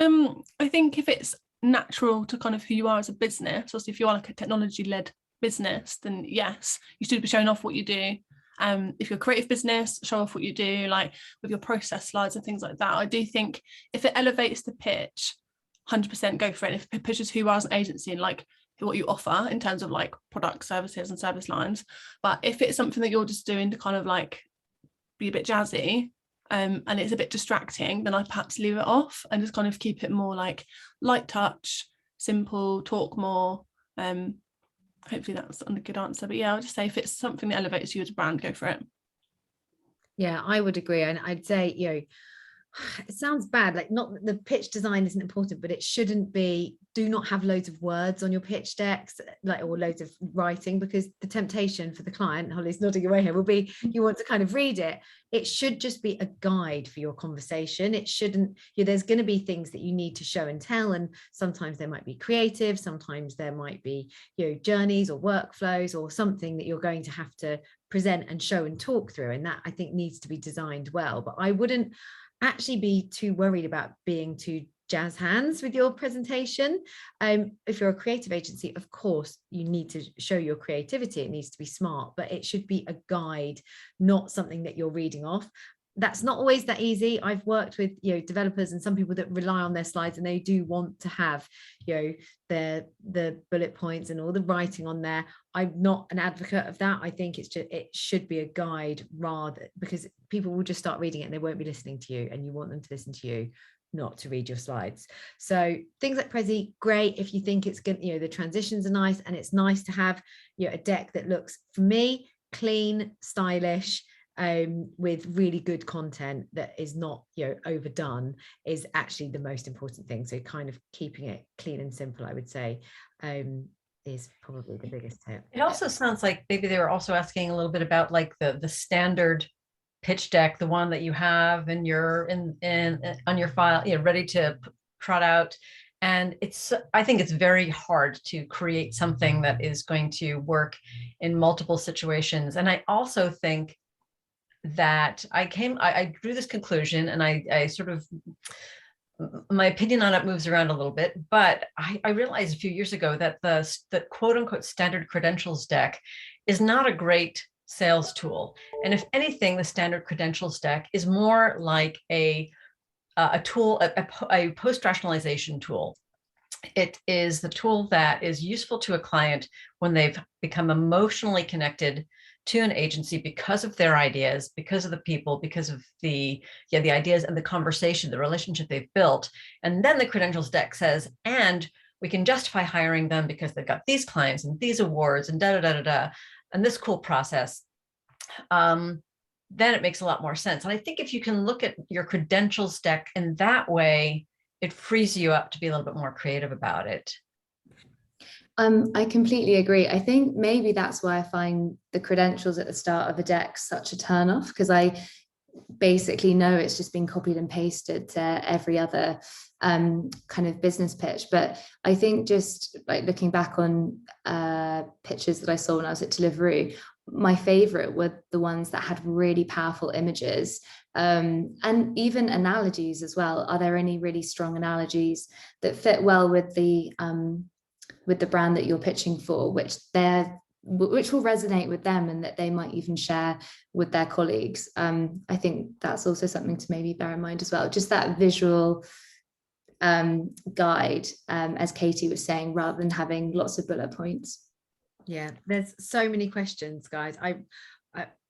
I think if it's natural to kind of who you are as a business, also if you are like a technology-led business, then yes, you should be showing off what you do. If you're a creative business, show off what you do, like with your process slides and things like that. I do think if it elevates the pitch, 100% go for it. If it pushes who you are as an agency and like what you offer in terms of like product services and service lines. But if it's something that you're just doing to kind of like be a bit jazzy, and it's a bit distracting, then I'd perhaps leave it off and just kind of keep it more like light touch, simple, talk more. Hopefully that's a good answer. But yeah, I'll just say if it's something that elevates you as a brand, go for it. Yeah, I would agree. And I'd say, it sounds bad, like not that the pitch design isn't important, but it shouldn't be, do not have loads of words on your pitch decks, like, or loads of writing, because the temptation for the client, Holly's nodding away here, will be you want to kind of read it. It should just be a guide for your conversation. It shouldn't, there's going to be things that you need to show and tell, and sometimes there might be creative, sometimes there might be journeys or workflows or something that you're going to have to present and show and talk through, and that I think needs to be designed well. But I wouldn't actually be too worried about being too jazz hands with your presentation. If you're a creative agency, of course you need to show your creativity, it needs to be smart, but it should be a guide, not something that you're reading off. That's not always that easy. I've worked with developers and some people that rely on their slides, and they do want to have the bullet points and all the writing on there. I'm not an advocate of that. I think it should be a guide rather, because people will just start reading it and they won't be listening to you, and you want them to listen to you, not to read your slides. So things like Prezi, great if you think it's good, the transitions are nice, and it's nice to have a deck that looks, for me, clean, stylish, with really good content that is not overdone is actually the most important thing. So kind of keeping it clean and simple, I would say, is probably the biggest tip. It also sounds like maybe they were also asking a little bit about like the standard pitch deck, the one that you have and you're in on your file, ready to trot out. And I think it's very hard to create something that is going to work in multiple situations. And I also think that I drew this conclusion, and I sort of, my opinion on it moves around a little bit, but I realized a few years ago that the quote unquote standard credentials deck is not a great sales tool. And if anything, the standard credentials deck is more like a tool, a post-rationalization tool. It is the tool that is useful to a client when they've become emotionally connected to an agency because of their ideas, because of the people, because of the ideas and the conversation, the relationship they've built. And then the credentials deck says, and we can justify hiring them because they've got these clients and these awards and and this cool process. then it makes a lot more sense. And I think if you can look at your credentials deck in that way, it frees you up to be a little bit more creative about it. I completely agree. I think maybe that's why I find the credentials at the start of a deck such a turn off, because I basically know it's just been copied and pasted to every other kind of business pitch. But I think just like looking back on pictures that I saw when I was at Deliveroo, my favorite were the ones that had really powerful images and even analogies as well. Are there any really strong analogies that fit well with the brand that you're pitching for, which will resonate with them and that they might even share with their colleagues? I think that's also something to maybe bear in mind as well, just that visual guide, as Katie was saying, rather than having lots of bullet points. Yeah, there's so many questions, guys.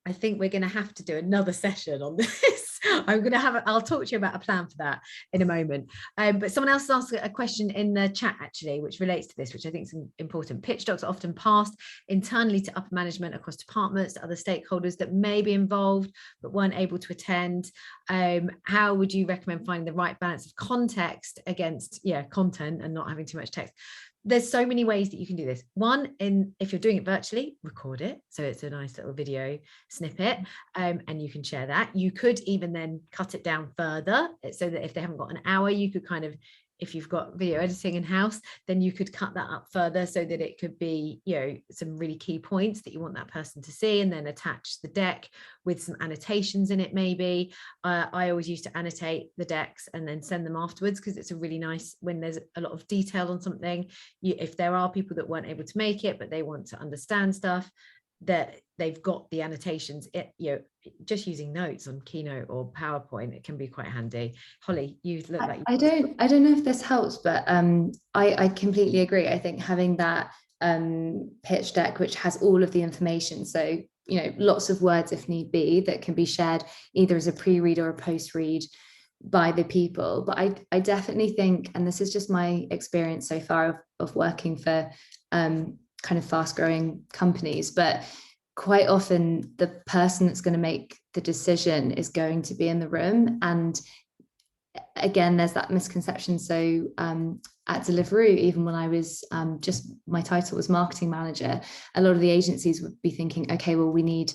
I think we're going to have to do another session on this. I'll talk to you about a plan for that in a moment. But someone else asked a question in the chat actually, which relates to this, which I think is important. Pitch docs are often passed internally to upper management across departments, to other stakeholders that may be involved but weren't able to attend. How would you recommend finding the right balance of context against content and not having too much text? There's so many ways that you can do this. One, if you're doing it virtually, record it. So it's a nice little video snippet, and you can share that. You could even then cut it down further so that if they haven't got an hour, you could kind of, if you've got video editing in-house, then you could cut that up further so that it could be, some really key points that you want that person to see, and then attach the deck with some annotations in it maybe. I always used to annotate the decks and then send them afterwards, because it's a really nice, when there's a lot of detail on something, if there are people that weren't able to make it, but they want to understand stuff, that they've got the annotations. Just using notes on Keynote or PowerPoint, it can be quite handy. Holly, you look like I don't know if this helps, but I completely agree. I think having that pitch deck which has all of the information, so lots of words if need be, that can be shared either as a pre-read or a post-read by the people. But I definitely think, and this is just my experience so far of working for kind of fast-growing companies, but quite often the person that's going to make the decision is going to be in the room. And again, there's that misconception. So at Deliveroo, even when I was just, my title was marketing manager, a lot of the agencies would be thinking, okay, well, we need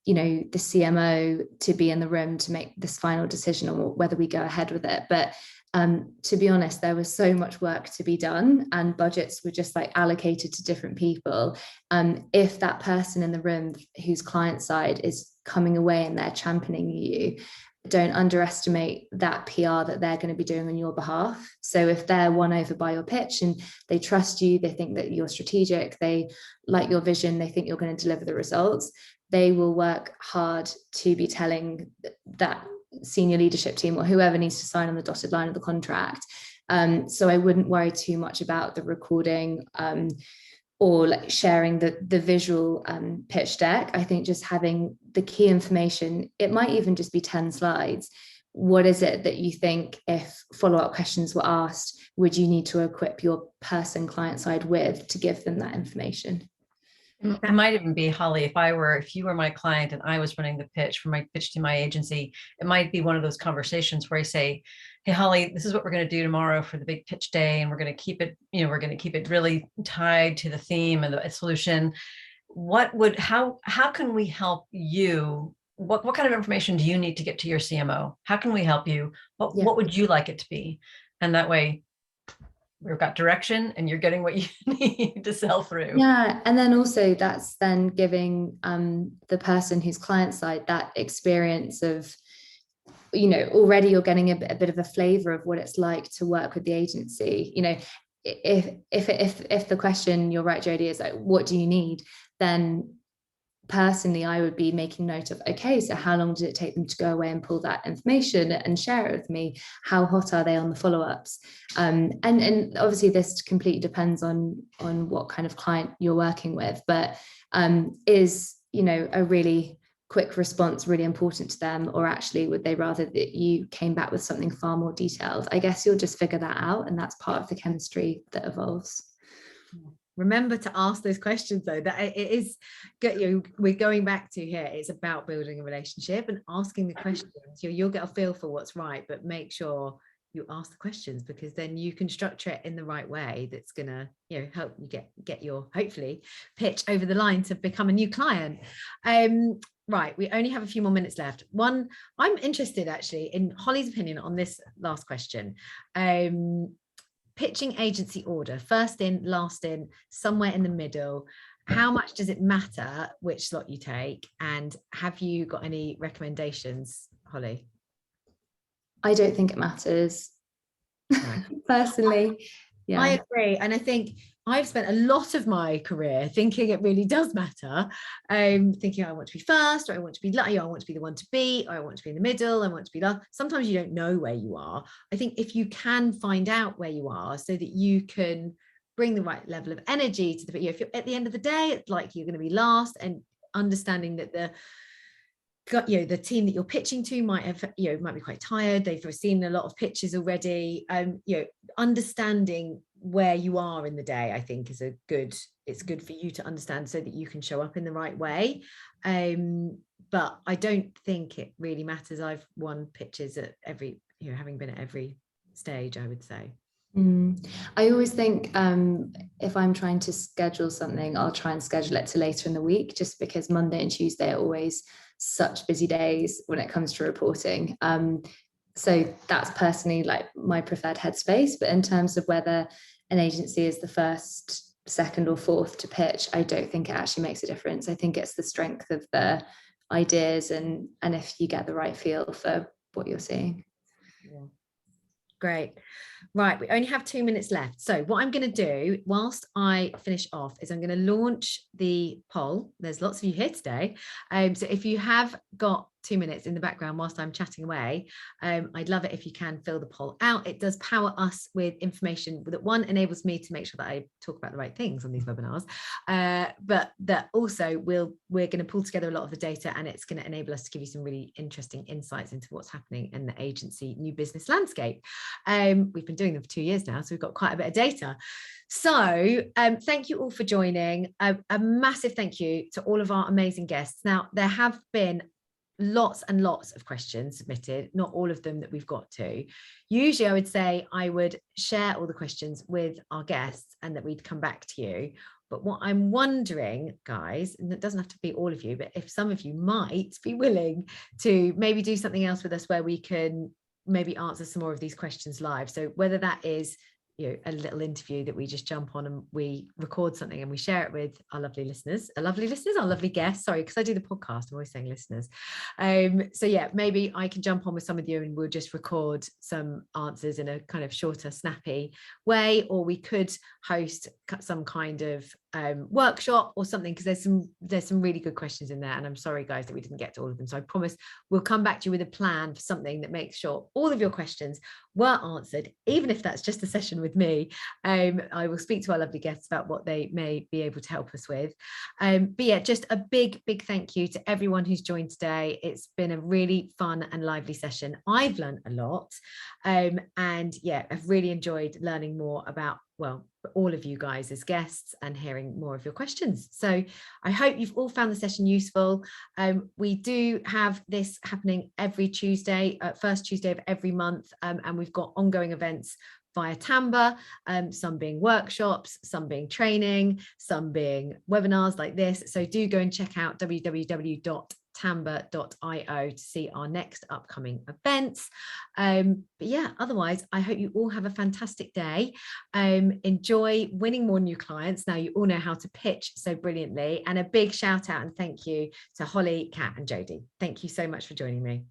the CMO to be in the room to make this final decision on whether we go ahead with it. But to be honest, there was so much work to be done, and budgets were just like allocated to different people. If that person in the room whose client side is coming away and they're championing you, don't underestimate that PR that they're going to be doing on your behalf. So if they're won over by your pitch and they trust you, they think that you're strategic, they like your vision, they think you're going to deliver the results, they will work hard to be telling that senior leadership team or whoever needs to sign on the dotted line of the contract. So I wouldn't worry too much about the recording or like sharing the visual pitch deck. I think just having the key information, it might even just be 10 slides. What is it that you think, if follow-up questions were asked, would you need to equip your person client side with to give them that information? It might even be, Holly, if you were my client and I was running the pitch for my pitch to my agency, it might be one of those conversations where I say, hey, Holly, this is what we're going to do tomorrow for the big pitch day. And we're going to keep it, really tied to the theme and the solution. How can we help you? What kind of information do you need to get to your CMO? How can we help you? What would you like it to be? And that way, we've got direction and you're getting what you need to sell through. Yeah. And then also that's then giving the person who's client side that experience of, already you're getting a bit of a flavor of what it's like to work with the agency. If the question, you're right, Jody, is like, what do you need? Then personally, I would be making note of, okay, so how long did it take them to go away and pull that information and share it with me? How hot are they on the follow-ups? And obviously this completely depends on what kind of client you're working with, but is, a really quick response really important to them, or actually would they rather that you came back with something far more detailed? I guess you'll just figure that out, and that's part of the chemistry that evolves. remember to ask those questions though. That it is good. We're going back to here. It's about building a relationship and asking the questions. You'll get a feel for what's right, but make sure you ask the questions, because then you can structure it in the right way that's gonna, help you get your, hopefully, pitch over the line to become a new client. Right, we only have a few more minutes left. I'm interested actually in Holly's opinion on this last question. Pitching agency order, first in, last in, somewhere in the middle. How much does it matter which slot you take? And have you got any recommendations, Holly? I don't think it matters. Right. Personally. Yeah. I agree. And I think I've spent a lot of my career thinking it really does matter. Thinking I want to be first, or I want to be I want to be the one to beat, or I want to be in the middle, I want to be last. Sometimes you don't know where you are. I think if you can find out where you are so that you can bring the right level of energy to the, if you're at the end of the day, it's like you're going to be last, and understanding that the team that you're pitching to might have, might be quite tired. They've seen a lot of pitches already. Understanding where you are in the day, I think is it's good for you to understand so that you can show up in the right way. But I don't think it really matters. I've won pitches at every, having been at every stage, I would say. I always think if I'm trying to schedule something, I'll try and schedule it to later in the week, just because Monday and Tuesday are always such busy days when it comes to reporting. So that's personally like my preferred headspace. But in terms of whether an agency is the first, second or fourth to pitch, I don't think it actually makes a difference. I think it's the strength of the ideas and if you get the right feel for what you're seeing. Yeah. Great. Right, we only have 2 minutes left. So what I'm going to do whilst I finish off is I'm going to launch the poll. There's lots of you here today. So if you have got 2 minutes in the background whilst I'm chatting away, I'd love it if you can fill the poll out. It does power us with information that, one, enables me to make sure that I talk about the right things on these webinars, but that also we're going to pull together a lot of the data, and it's going to enable us to give you some really interesting insights into what's happening in the agency new business landscape. We've been doing them for 2 years now, so we've got quite a bit of data. So thank you all for joining. A massive thank you to all of our amazing guests. Now, there have been lots and lots of questions submitted, not all of them that we've got to. Usually I would say I would share all the questions with our guests and that we'd come back to you. But what I'm wondering, guys, and it doesn't have to be all of you, but if some of you might be willing to maybe do something else with us where we can maybe answer some more of these questions live. So whether that is a little interview that we just jump on and we record something and we share it with our lovely listeners, our lovely guests. Sorry, because I do the podcast, I'm always saying listeners. So yeah, maybe I can jump on with some of you and we'll just record some answers in a kind of shorter, snappy way, or we could host some kind of workshop or something, because there's some really good questions in there, and I'm sorry guys that we didn't get to all of them. So I promise we'll come back to you with a plan for something that makes sure all of your questions were answered, even if that's just a session with me. I will speak to our lovely guests about what they may be able to help us with. But yeah, just a big thank you to everyone who's joined today. It's been a really fun and lively session. I've learned a lot, and yeah, I've really enjoyed learning more about, well, all of you guys as guests and hearing more of your questions. So I hope you've all found the session useful. We do have this happening every Tuesday, first Tuesday of every month, and we've got ongoing events via Tamba, some being workshops, some being training, some being webinars like this. So do go and check out www.tamba.io to see our next upcoming events. But yeah, otherwise, I hope you all have a fantastic day. Enjoy winning more new clients. Now you all know how to pitch so brilliantly. And a big shout out and thank you to Holly, Kat and Jody. Thank you so much for joining me.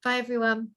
Bye, everyone.